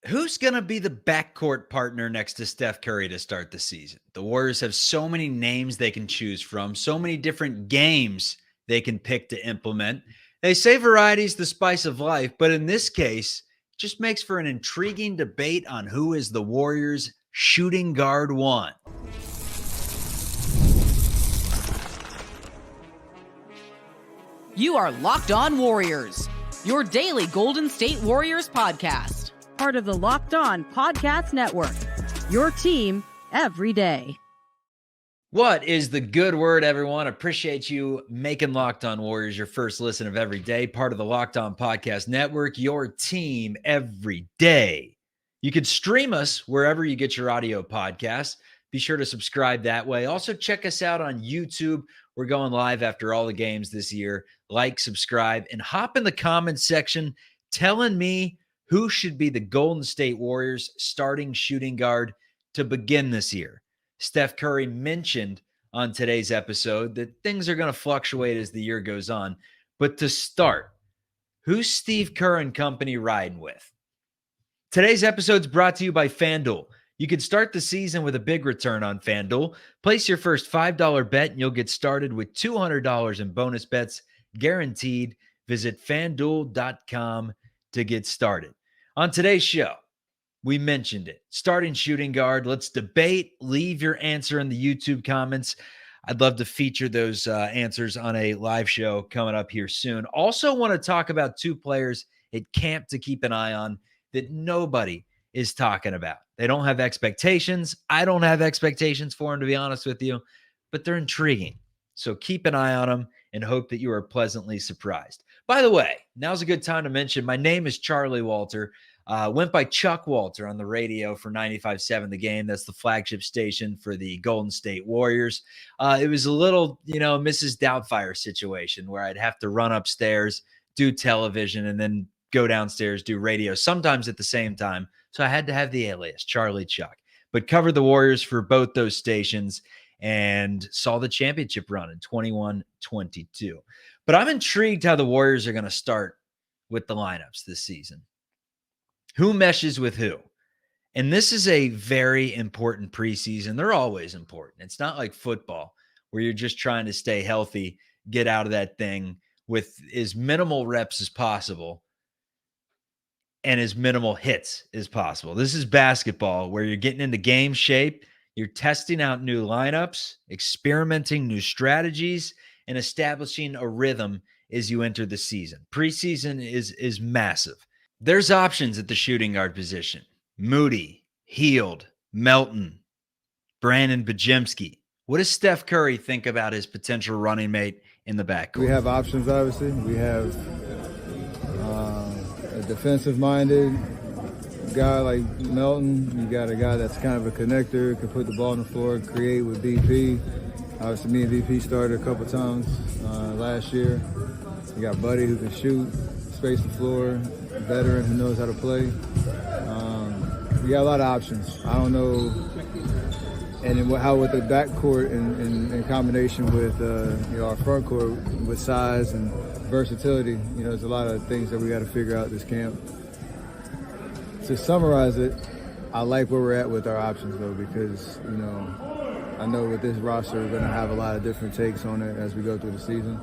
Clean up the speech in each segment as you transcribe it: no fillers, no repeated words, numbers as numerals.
Who's going to be the backcourt partner next to Steph Curry to start the season? The Warriors have so many names they can choose from, so many different games they can pick to implement. They say variety is the spice of life, but in this case, it just makes for an intriguing debate on who is the Warriors' shooting guard one. You are Locked On Warriors, your daily Golden State Warriors podcast. Part of the Locked On Podcast Network, your team every day. What is the good word, everyone? Appreciate you making Locked On Warriors your first listen of every day. Part of the Locked On Podcast Network, your team every day. You can stream us wherever you get your audio podcasts. Be sure to subscribe that way. Also, check us out on YouTube. We're going live after all the games this year. Like, subscribe, and hop in the comments section telling me who should be the Golden State Warriors starting shooting guard to begin this year. Steph Curry mentioned on today's episode that things are going to fluctuate as the year goes on. But to start, who's Steve Kerr and company riding with? Today's episode is brought to you by FanDuel. You can start the season with a big return on FanDuel. Place your first $5 bet and you'll get started with $200 in bonus bets guaranteed. Visit FanDuel.com to get started. On today's show, we mentioned it. Starting shooting guard. Let's debate. Leave your answer in the YouTube comments. I'd love to feature those answers on a live show coming up here soon. Also want to talk about two players at camp to keep an eye on that nobody is talking about. They don't have expectations. I don't have expectations for them, to be honest with you, but they're intriguing. So keep an eye on them and hope that you are pleasantly surprised. By the way, now's a good time to mention my name is Charlie Walter. Went by Chuck Walter on the radio for 95.7 The Game. That's the flagship station for the Golden State Warriors. It was a little, Mrs. Doubtfire situation where I'd have to run upstairs, do television, and then go downstairs, do radio, sometimes at the same time. So I had to have the alias, Charlie Chuck. But covered the Warriors for both those stations and saw the championship run in 21-22. But I'm intrigued how the Warriors are going to start with the lineups this season. Who meshes with who? And this is a very important preseason. They're always important. It's not like football where you're just trying to stay healthy, get out of that thing with as minimal reps as possible and as minimal hits as possible. This is basketball where you're getting into game shape. You're testing out new lineups, experimenting new strategies, and establishing a rhythm as you enter the season. Preseason is massive. There's options at the shooting guard position. Moody, Hield, Melton, Brandon Podziemski. What does Steph Curry think about his potential running mate in the backcourt? We have options, obviously. We have a defensive-minded guy like Melton. You got a guy that's kind of a connector, can put the ball on the floor, create with BP. Obviously, me and VP started a couple times last year. You got Buddy who can shoot, space the floor, veteran who knows how to play. We got a lot of options. I don't know, and then how with the backcourt in combination with our front court with size and versatility. There's a lot of things that we got to figure out this camp. To summarize it, I like where we're at with our options though, because I know with this roster we're going to have a lot of different takes on it as we go through the season,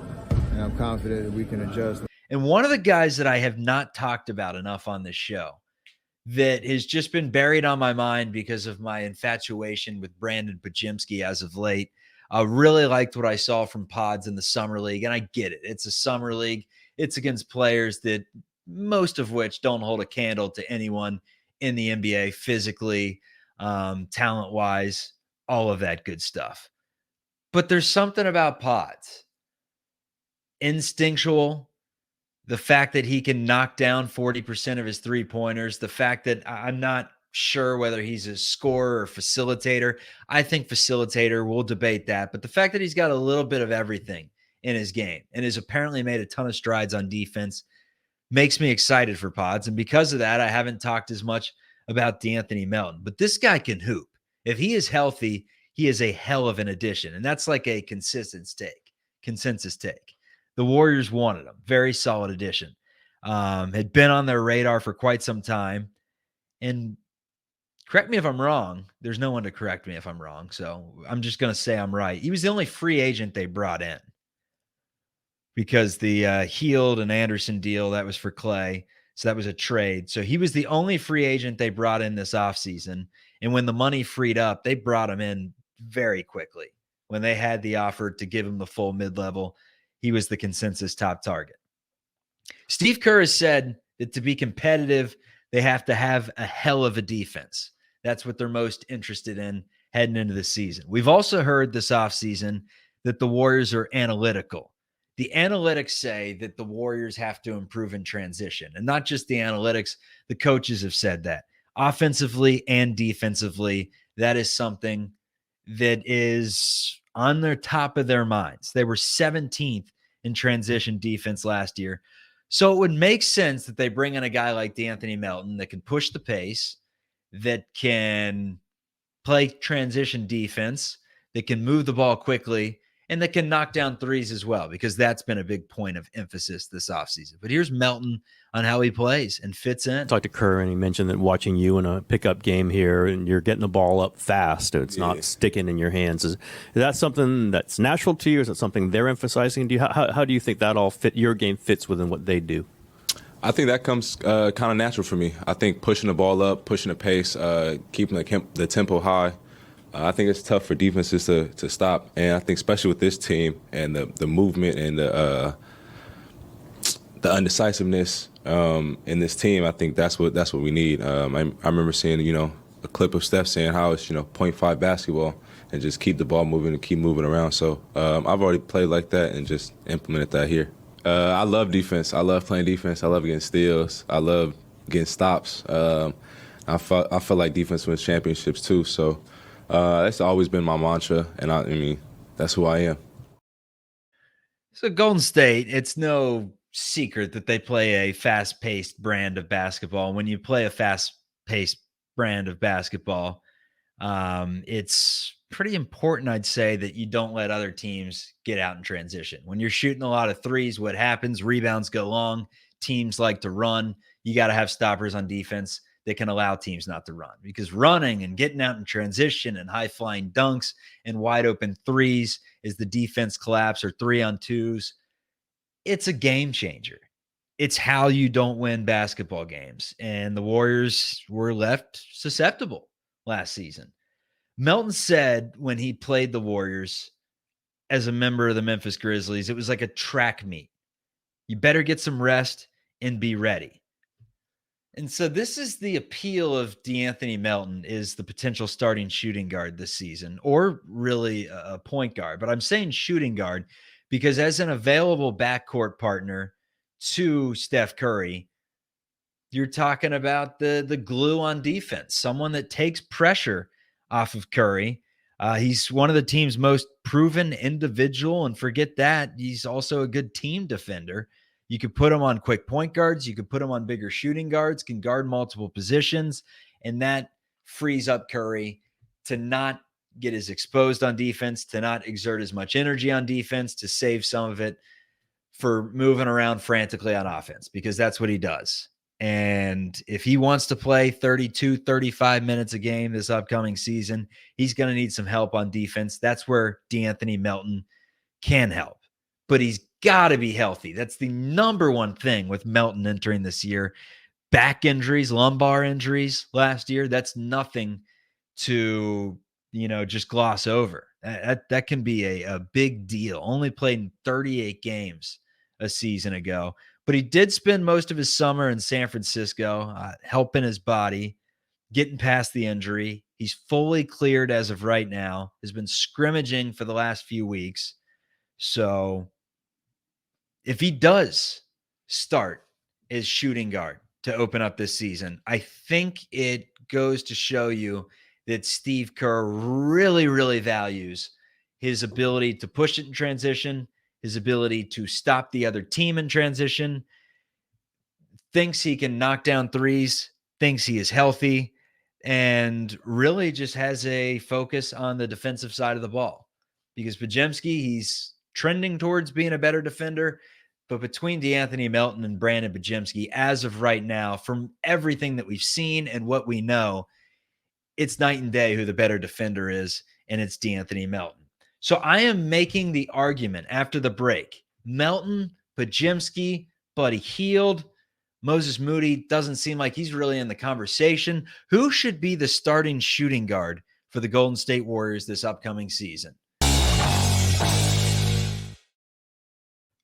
and I'm confident that we can adjust. And one of the guys that I have not talked about enough on this show that has just been buried on my mind because of my infatuation with Brandon Podziemski as of late. I really liked what I saw from Pods in the Summer League, and I get it. It's a Summer League. It's against players that most of which don't hold a candle to anyone in the NBA physically, talent-wise, all of that good stuff. But there's something about Pods. Instinctual, the fact that he can knock down 40% of his three-pointers, the fact that I'm not sure whether he's a scorer or facilitator. I think facilitator, we'll debate that. But the fact that he's got a little bit of everything in his game and has apparently made a ton of strides on defense makes me excited for Pods. And because of that, I haven't talked as much about De'Anthony Melton. But this guy can hoop. If he is healthy, he is a hell of an addition. And that's like a consensus take. The Warriors wanted him. Very solid addition. Had been on their radar for quite some time. And correct me if I'm wrong. There's no one to correct me if I'm wrong. So I'm just going to say I'm right. He was the only free agent they brought in because the Hield and Anderson deal, that was for Clay. So that was a trade. So he was the only free agent they brought in this offseason. And when the money freed up, they brought him in very quickly. When they had the offer to give him the full mid-level, he was the consensus top target. Steve Kerr has said that to be competitive, they have to have a hell of a defense. That's what they're most interested in heading into the season. We've also heard this offseason that the Warriors are analytical. The analytics say that the Warriors have to improve in transition. And not just the analytics, the coaches have said that. Offensively and defensively, that is something that is on their top of their minds. They were 17th in transition defense last year. So it would make sense that they bring in a guy like De'Anthony Melton that can push the pace, that can play transition defense, that can move the ball quickly, and that can knock down threes as well, because that's been a big point of emphasis this offseason. But here's Melton on how he plays and fits in. I talked to Kerr, and he mentioned that watching you in a pickup game here, and you're getting the ball up fast, and it's not sticking in your hands. Is that something that's natural to you? Is that something they're emphasizing? How do you think that all your game fits within what they do? I think that comes kind of natural for me. I think pushing the ball up, pushing the pace, keeping the tempo high. I think it's tough for defenses to stop, and I think especially with this team and the movement and the undecisiveness in this team, I think that's what we need. I remember seeing a clip of Steph saying how it's 0.5 basketball and just keep the ball moving and keep moving around. So I've already played like that and just implemented that here. I love defense. I love playing defense. I love getting steals. I love getting stops. I feel like defense wins championships too. So. That's always been my mantra, and I mean, that's who I am. So Golden State, it's no secret that they play a fast-paced brand of basketball. When you play a fast-paced brand of basketball, it's pretty important, I'd say, that you don't let other teams get out in transition. When you're shooting a lot of threes, what happens? Rebounds go long. Teams like to run. You got to have stoppers on defense that can allow teams not to run, because running and getting out in transition and high flying dunks and wide open threes as the defense collapse or 3-on-2s, it's a game changer. It's how you don't win basketball games. And the Warriors were left susceptible last season. Melton said when he played the Warriors as a member of the Memphis Grizzlies, it was like a track meet. You better get some rest and be ready. And so this is the appeal of De'Anthony Melton, is the potential starting shooting guard this season, or really a point guard. But I'm saying shooting guard because as an available backcourt partner to Steph Curry, you're talking about the glue on defense, someone that takes pressure off of Curry. He's one of the team's most proven individual, and forget that, he's also a good team defender. You could put him on quick point guards. You could put him on bigger shooting guards, can guard multiple positions, and that frees up Curry to not get as exposed on defense, to not exert as much energy on defense, to save some of it for moving around frantically on offense, because that's what he does. And if he wants to play 32, 35 minutes a game this upcoming season, he's going to need some help on defense. That's where De'Anthony Melton can help, but he's got to be healthy. That's the number one thing with Melton entering this year. Back injuries, lumbar injuries last year, that's nothing to, just gloss over. That can be a big deal. Only played in 38 games a season ago, but he did spend most of his summer in San Francisco, helping his body, getting past the injury. He's fully cleared as of right now, has been scrimmaging for the last few weeks. So if he does start as shooting guard to open up this season, I think it goes to show you that Steve Kerr really, really values his ability to push it in transition, his ability to stop the other team in transition, thinks he can knock down threes, thinks he is healthy, and really just has a focus on the defensive side of the ball. Because Podziemski, he's trending towards being a better defender, but between De'Anthony Melton and Brandon Podziemski, as of right now, from everything that we've seen and what we know, it's night and day who the better defender is, and it's De'Anthony Melton. So I am making the argument after the break. Melton, Podziemski, Buddy Hield, Moses Moody doesn't seem like he's really in the conversation. Who should be the starting shooting guard for the Golden State Warriors this upcoming season?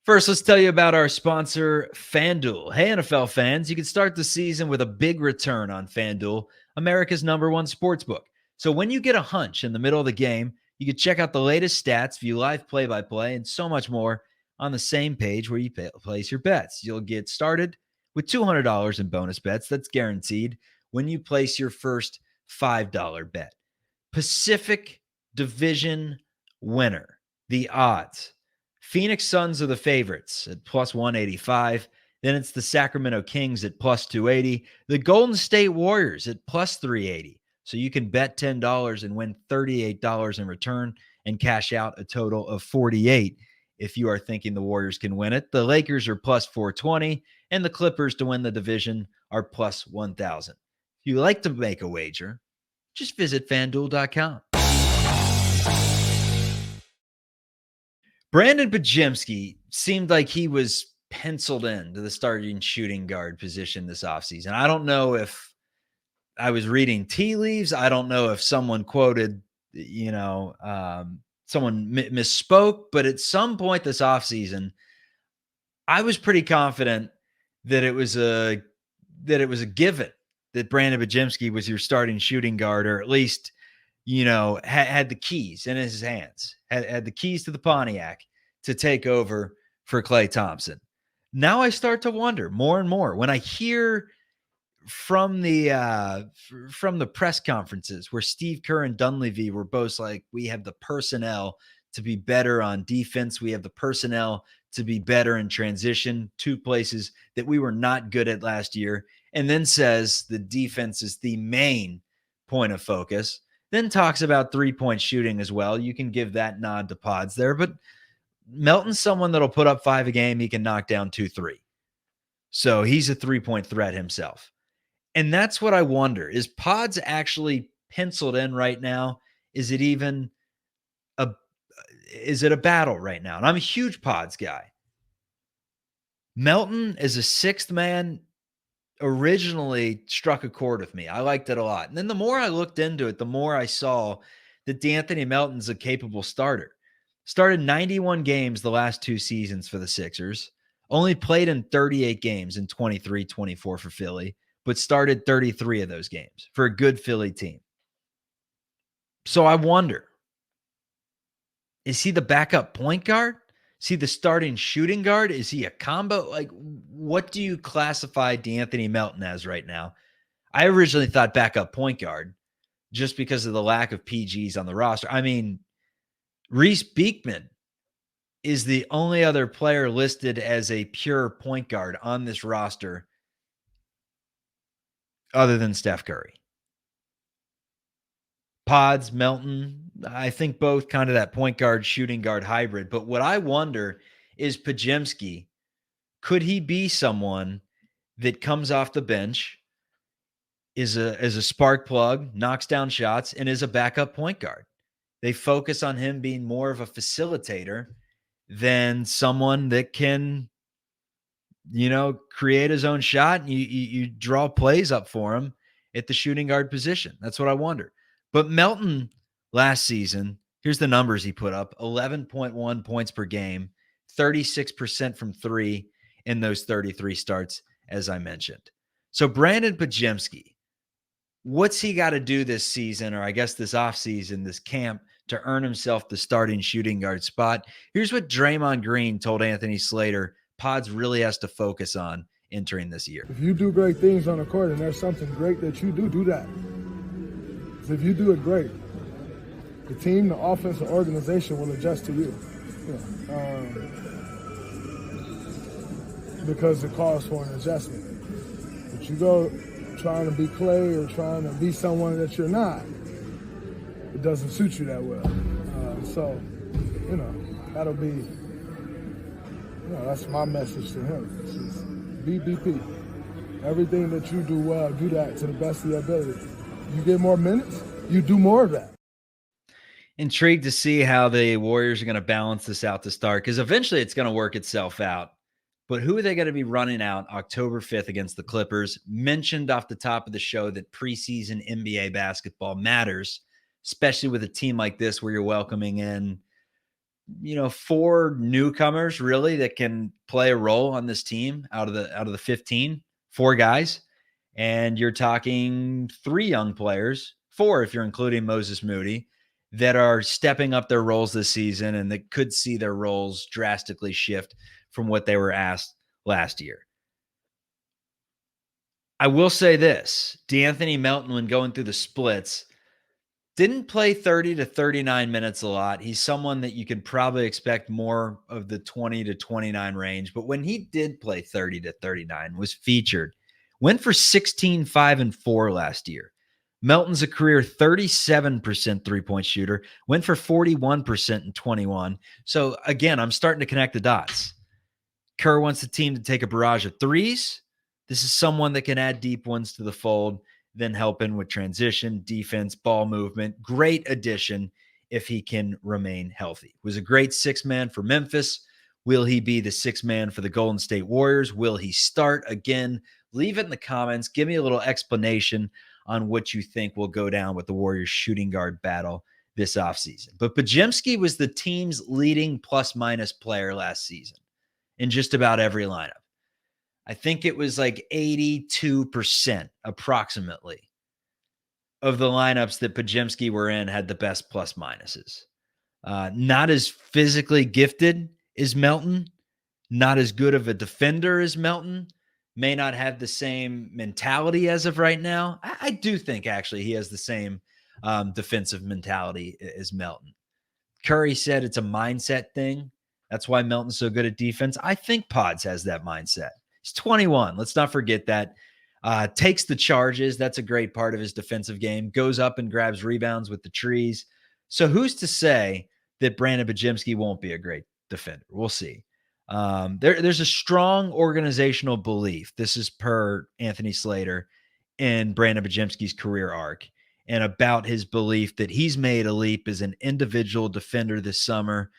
First, let's tell you about our sponsor, FanDuel. Hey, NFL fans, you can start the season with a big return on FanDuel, America's #1 sportsbook. So when you get a hunch in the middle of the game, you can check out the latest stats, view live play-by-play, and so much more on the same page where you place your bets. You'll get started with $200 in bonus bets. That's guaranteed when you place your first $5 bet. Pacific Division winner, the odds. Phoenix Suns are the favorites at plus 185. Then it's the Sacramento Kings at plus 280. The Golden State Warriors at plus 380. So you can bet $10 and win $38 in return and cash out a total of $48 if you are thinking the Warriors can win it. The Lakers are plus 420, and the Clippers to win the division are plus 1,000. If you like to make a wager, just visit FanDuel.com. Brandon Podziemski seemed like he was penciled in to the starting shooting guard position this offseason. I don't know if I was reading tea leaves. I don't know if someone quoted, someone misspoke, but at some point this offseason, I was pretty confident that it was a given that Brandon Podziemski was your starting shooting guard, or at least, had the keys in his hands, had the keys to the Pontiac to take over for Klay Thompson. Now I start to wonder more and more when I hear from the press conferences where Steve Kerr and Dunleavy were both like, we have the personnel to be better on defense. We have the personnel to be better in transition, two places that we were not good at last year. And then says the defense is the main point of focus. Then talks about 3-point shooting as well. You can give that nod to Pods there, but Melton's someone that'll put up 5 a game. He can knock down 2-3. So he's a 3-point threat himself. And that's what I wonder. Is Pods actually penciled in right now? Is it even a battle right now? And I'm a huge Pods guy. Melton as a sixth man originally struck a chord with me. I liked it a lot. And then the more I looked into it, the more I saw that De'Anthony Melton's a capable starter. Started 91 games the last 2 seasons for the Sixers. Only played in 38 games in 23-24 for Philly, but started 33 of those games for a good Philly team. So I wonder, is he the backup point guard? Is he the starting shooting guard? Is he a combo? Like, what do you classify De'Anthony Melton as right now? I originally thought backup point guard just because of the lack of PGs on the roster. I mean, Reese Beekman is the only other player listed as a pure point guard on this roster other than Steph Curry. Pods, Melton, I think both kind of that point guard, shooting guard hybrid. But what I wonder is Podziemski, could he be someone that comes off the bench, is a spark plug, knocks down shots, and is a backup point guard? They focus on him being more of a facilitator than someone that can, create his own shot, and you draw plays up for him at the shooting guard position. That's what I wonder. But Melton last season, here's the numbers he put up: 11.1 points per game, 36% from 3 in those 33 starts, as I mentioned. So Brandon Podziemski, what's he got to do this season, or I guess this offseason, this camp, to earn himself the starting shooting guard spot? Here's what Draymond Green told Anthony Slater Pods really has to focus on entering this year. If you do great things on the court and there's something great that you do that. If you do it great, the team, the offense, the organization will adjust to you. Because it calls for an adjustment. But you go trying to be Klay or trying to be someone that you're not, it doesn't suit you that well. So that'll be That's my message to him. It's just be BP. Everything that you do well, do that to the best of your ability. You get more minutes, you do more of that. Intrigued to see how the Warriors are going to balance this out to start, because eventually it's going to work itself out. But who are they going to be running out October 5th against the Clippers? Mentioned off the top of the show that preseason NBA basketball matters, especially with a team like this where you're welcoming in, 4 newcomers really that can play a role on this team out of the 15, 4 guys. And you're talking 3 young players, 4 if you're including Moses Moody, that are stepping up their roles this season and that could see their roles drastically shift from what they were asked last year. I will say this, De'Anthony Melton, when going through the splits, didn't play 30 to 39 minutes a lot. He's someone that you could probably expect more of the 20 to 29 range. But when he did play 30 to 39, was featured, went for 16, 5, and 4 last year. Melton's a career 37% three-point shooter, went for 41% in 21. So again, I'm starting to connect the dots. Kerr wants the team to take a barrage of threes. This is someone that can add deep ones to the fold, then help in with transition, defense, ball movement. Great addition if he can remain healthy. Was a great 6-man for Memphis. Will he be the 6-man for the Golden State Warriors? Will he start again? Leave it in the comments. Give me a little explanation on what you think will go down with the Warriors shooting guard battle this offseason. But Podziemski was the team's leading plus-minus player last season in just about every lineup. I think it was like 82% approximately of the lineups that Podziemski were in had the best plus minuses. Not as physically gifted as Melton, not as good of a defender as Melton, may not have the same mentality as of right now. I do think actually he has the same defensive mentality as Melton. Curry said it's a mindset thing. That's why Melton's so good at defense. I think Pods has that mindset. He's 21. Let's not forget that. Takes the charges. That's a great part of his defensive game. Goes up and grabs rebounds with the trees. So who's to say that Brandon Podziemski won't be a great defender? We'll see. There's a strong organizational belief. This is per Anthony Slater in Brandon Podziemski's career arc, and about his belief that he's made a leap as an individual defender this summer.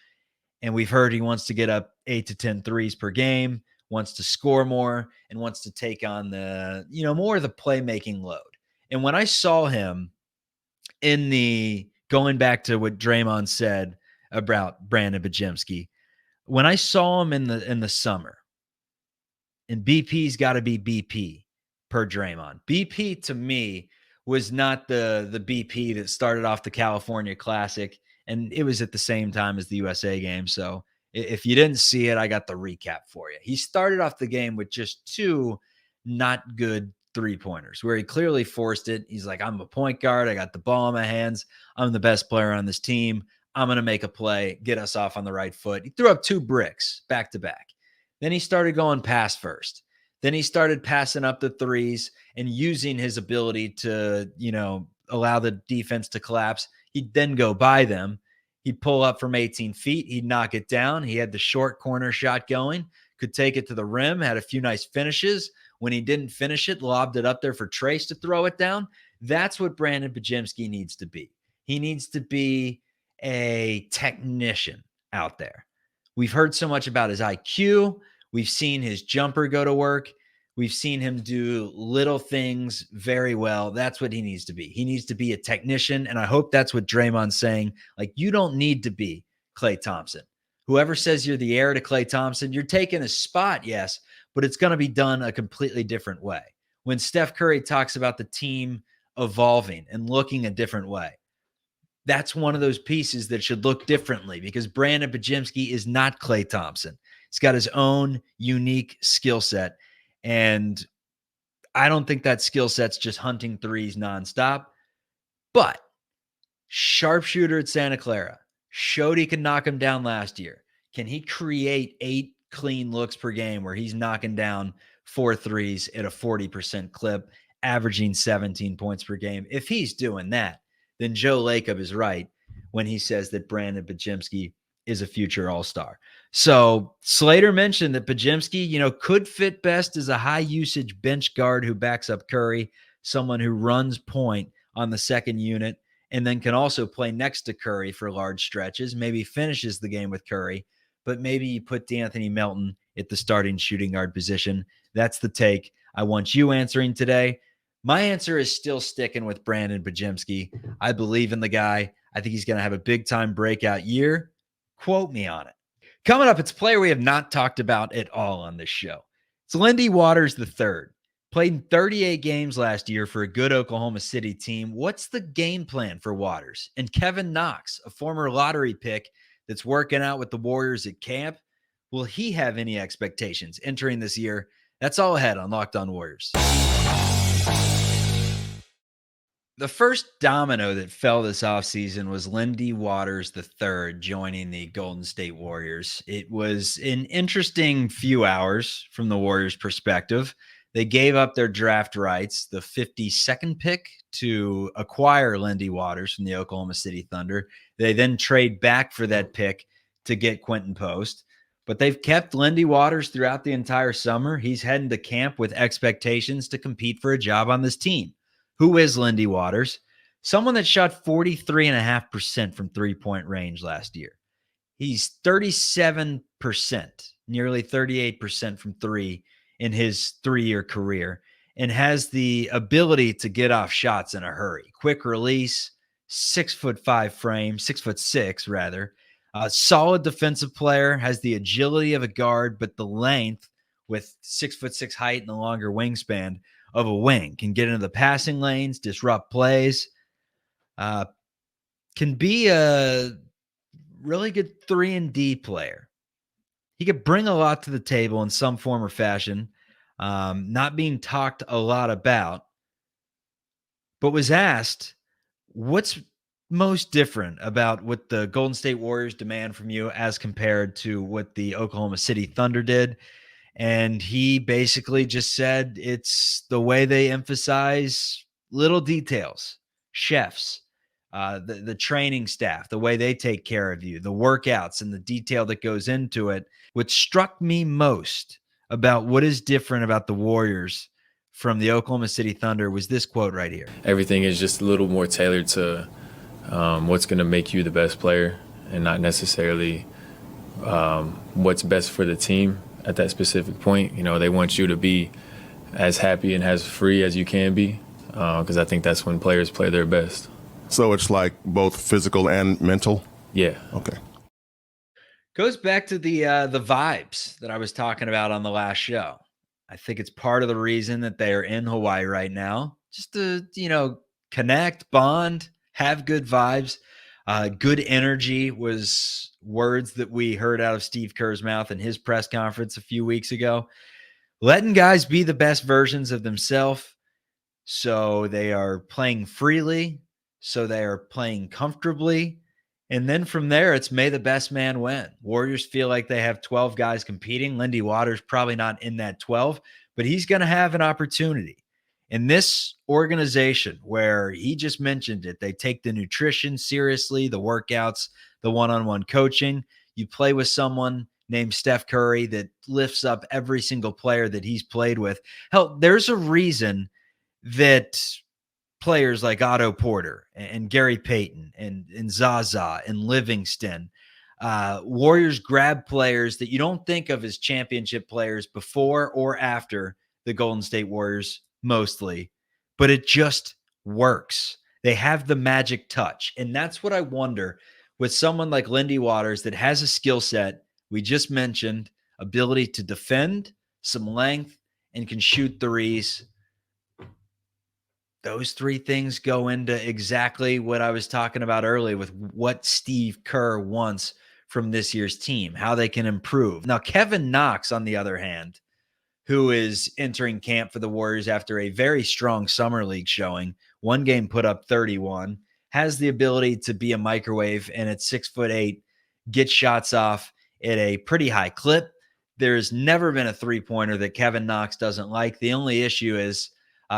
And we've heard he wants to get up 8 to 10 threes per game, wants to score more, and wants to take on the, more of the playmaking load. And when I saw him going back to what Draymond said about Brandon Podziemski, when I saw him in the summer, and BP's got to be BP per Draymond. BP to me was not the BP that started off the California Classic, and it was at the same time as the USA game. So if you didn't see it, I got the recap for you. He started off the game with just 2 not good three-pointers where he clearly forced it. He's like, I'm a point guard. I got the ball in my hands. I'm the best player on this team. I'm going to make a play, get us off on the right foot. He threw up 2 bricks back to back. Then he started going pass first. Then he started passing up the threes and using his ability to, allow the defense to collapse. He'd then go by them. He'd pull up from 18 feet. He'd knock it down. He had the short corner shot going, could take it to the rim, had a few nice finishes. When he didn't finish it, lobbed it up there for Trace to throw it down. That's what Brandon Podziemski needs to be. He needs to be a technician out there. We've heard so much about his IQ. We've seen his jumper go to work. We've seen him do little things very well. That's what he needs to be. He needs to be a technician, and I hope that's what Draymond's saying. Like, you don't need to be Klay Thompson. Whoever says you're the heir to Klay Thompson, you're taking a spot, yes, but it's going to be done a completely different way. When Steph Curry talks about the team evolving and looking a different way, that's one of those pieces that should look differently, because Brandon Podziemski is not Klay Thompson. He's got his own unique skill set, and I don't think that skill set's just hunting threes nonstop. But sharpshooter at Santa Clara, showed he could knock him down last year. Can he create 8 clean looks per game where he's knocking down 4 threes at a 40% clip, averaging 17 points per game? If he's doing that, then Joe Lacob is right when he says that Brandon Podziemski is a future All-Star. So Slater mentioned that Podziemski, could fit best as a high-usage bench guard who backs up Curry, someone who runs point on the second unit, and then can also play next to Curry for large stretches, maybe finishes the game with Curry, but maybe you put De'Anthony Melton at the starting shooting guard position. That's the take I want you answering today. My answer is still sticking with Brandon Podziemski. I believe in the guy. I think he's going to have a big-time breakout year. Quote me on it. Coming up, it's a player we have not talked about at all on this show. It's Lindy Waters III. Played in 38 games last year for a good Oklahoma City team. What's the game plan for Waters? And Kevin Knox, a former lottery pick that's working out with the Warriors at camp, will he have any expectations entering this year? That's all ahead on Locked On Warriors. The first domino that fell this offseason was Lindy Waters III joining the Golden State Warriors. It was an interesting few hours from the Warriors' perspective. They gave up their draft rights, the 52nd pick, to acquire Lindy Waters from the Oklahoma City Thunder. They then trade back for that pick to get Quentin Post. But they've kept Lindy Waters throughout the entire summer. He's heading to camp with expectations to compete for a job on this team. Who is Lindy Waters? Someone that shot 43.5% from three-point range last year. He's 37%, nearly 38% from three in his 3-year career, and has the ability to get off shots in a hurry. Quick release, 6'5" frame, 6'6" rather. Solid defensive player, has the agility of a guard, but the length with 6'6" height and the longer wingspan of a wing. Can get into the passing lanes, disrupt plays. Can be a really good 3-and-D player. He could bring a lot to the table in some form or fashion, not being talked a lot about, but was asked, what's most different about what the Golden State Warriors demand from you as compared to what the Oklahoma City Thunder did? And he basically just said it's the way they emphasize little details, chefs, the training staff, the way they take care of you, the workouts and the detail that goes into it. What struck me most about what is different about the Warriors from the Oklahoma City Thunder was this quote right here. Everything is just a little more tailored to what's going to make you the best player and not necessarily what's best for the team at that specific point. They want you to be as happy and as free as you can be, because I think that's when players play their best. So it's like both physical and mental? Yeah. Okay. Goes back to the vibes that I was talking about on the last show. I think it's part of the reason that they are in Hawaii right now, just to, connect, bond, have good vibes. Good energy was words that we heard out of Steve Kerr's mouth in his press conference a few weeks ago. Letting guys be the best versions of themselves. So they are playing freely. So they are playing comfortably. And then from there, it's may the best man win. Warriors feel like they have 12 guys competing. Lindy Waters probably not in that 12, but he's going to have an opportunity. In this organization where he just mentioned it, they take the nutrition seriously, the workouts, the one-on-one coaching. You play with someone named Steph Curry that lifts up every single player that he's played with. Hell, there's a reason that players like Otto Porter and Gary Payton and Zaza and Livingston, Warriors grab players that you don't think of as championship players before or after the Golden State Warriors mostly, but it just works. They have the magic touch. And that's what I wonder with someone like Lindy Waters that has a skill set we just mentioned, ability to defend, some length, and can shoot threes. Those three things go into exactly what I was talking about earlier with what Steve Kerr wants from this year's team, how they can improve. Now, Kevin Knox, on the other hand, who is entering camp for the Warriors after a very strong summer league showing, one game put up 31, has the ability to be a microwave and at 6'8", get shots off at a pretty high clip. There's never been a three-pointer that Kevin Knox doesn't like. The only issue is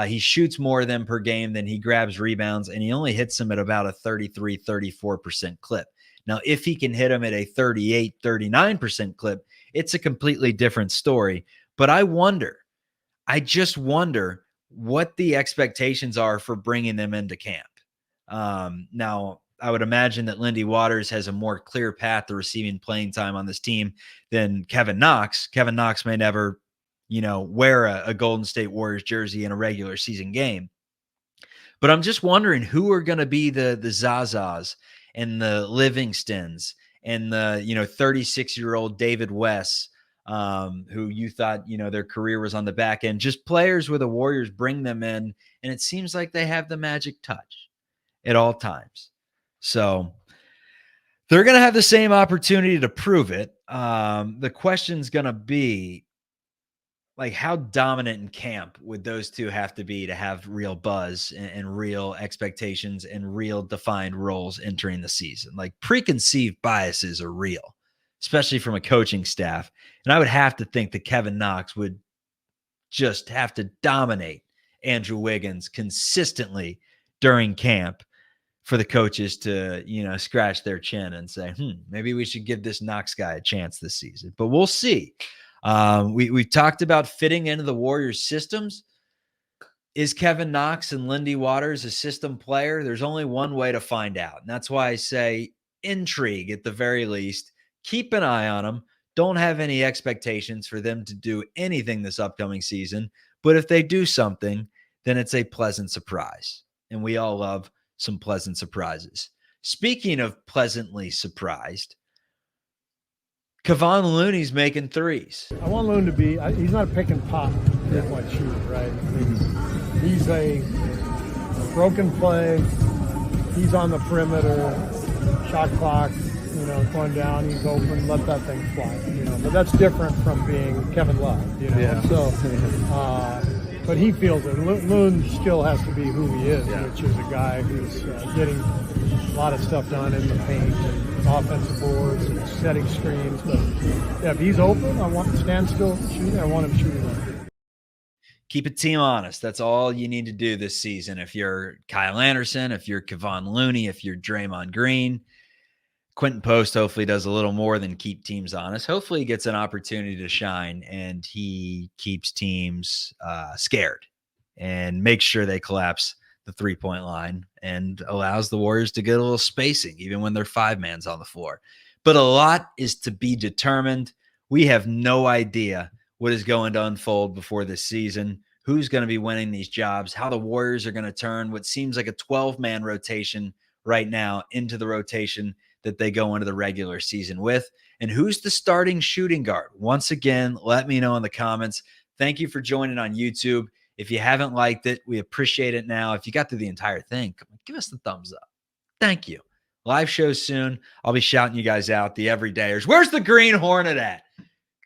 he shoots more of them per game than he grabs rebounds, and he only hits them at about a 33-34% clip. Now, if he can hit them at a 38, 39% clip, it's a completely different story. But I just wonder what the expectations are for bringing them into camp. Now, I would imagine that Lindy Waters has a more clear path to receiving playing time on this team than Kevin Knox. Kevin Knox may never, wear a Golden State Warriors jersey in a regular season game. But I'm just wondering who are going to be the Zazas and the Livingstons and the, 36-year-old David West, who you thought, their career was on the back end. Just players where the Warriors bring them in, and it seems like they have the magic touch at all times. So they're going to have the same opportunity to prove it. The question's going to be, like, how dominant in camp would those two have to be to have real buzz and real expectations and real defined roles entering the season? Like, preconceived biases are real, especially from a coaching staff. And I would have to think that Kevin Knox would just have to dominate Andrew Wiggins consistently during camp for the coaches to, scratch their chin and say, maybe we should give this Knox guy a chance this season. But we'll see. We talked about fitting into the Warriors systems. Is Kevin Knox and Lindy Waters a system player? There's only one way to find out. And that's why I say intrigue at the very least. Keep an eye on them. Don't have any expectations for them to do anything this upcoming season. But if they do something, then it's a pleasant surprise. And we all love some pleasant surprises. Speaking of pleasantly surprised, Kevon Looney's making threes. I want Loon to be, he's not a pick and pop three-point shooter, right? I mean, he's a broken play. He's on the perimeter, shot clock, going down, he's open, let that thing fly, But that's different from being Kevin Love, Yeah. So, but he feels it. Loon still has to be who he is, which is a guy who's getting a lot of stuff done in the paint and offensive boards and setting screens. But if he's open, I want stand still shooting. I want him shooting open. Keep a team honest. That's all you need to do this season. If you're Kyle Anderson, if you're Kevon Looney, if you're Draymond Green, Quentin Post hopefully does a little more than keep teams honest. Hopefully he gets an opportunity to shine and he keeps teams scared and makes sure they collapse the three-point line and allows the Warriors to get a little spacing even when they're five mans on the floor. But a lot is to be determined. We have no idea what is going to unfold before this season, who's going to be winning these jobs, how the Warriors are going to turn what seems like a 12-man rotation right now into the rotation that they go into the regular season with, and who's the starting shooting guard. Once again, let me know in the comments. Thank you for joining on YouTube. If you haven't liked it, we appreciate it now. If you got through the entire thing, come on, give us the thumbs up. Thank you. Live shows soon. I'll be shouting you guys out, the everydayers. Where's the Green Hornet at?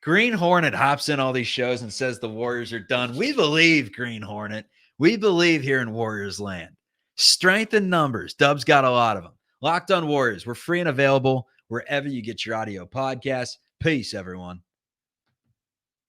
Green Hornet hops in all these shows and says the Warriors are done. We believe, Green Hornet. We believe here in Warriors land. Strength in numbers. Dub's got a lot of them. Locked on Warriors. We're free and available wherever you get your audio podcasts. Peace, everyone.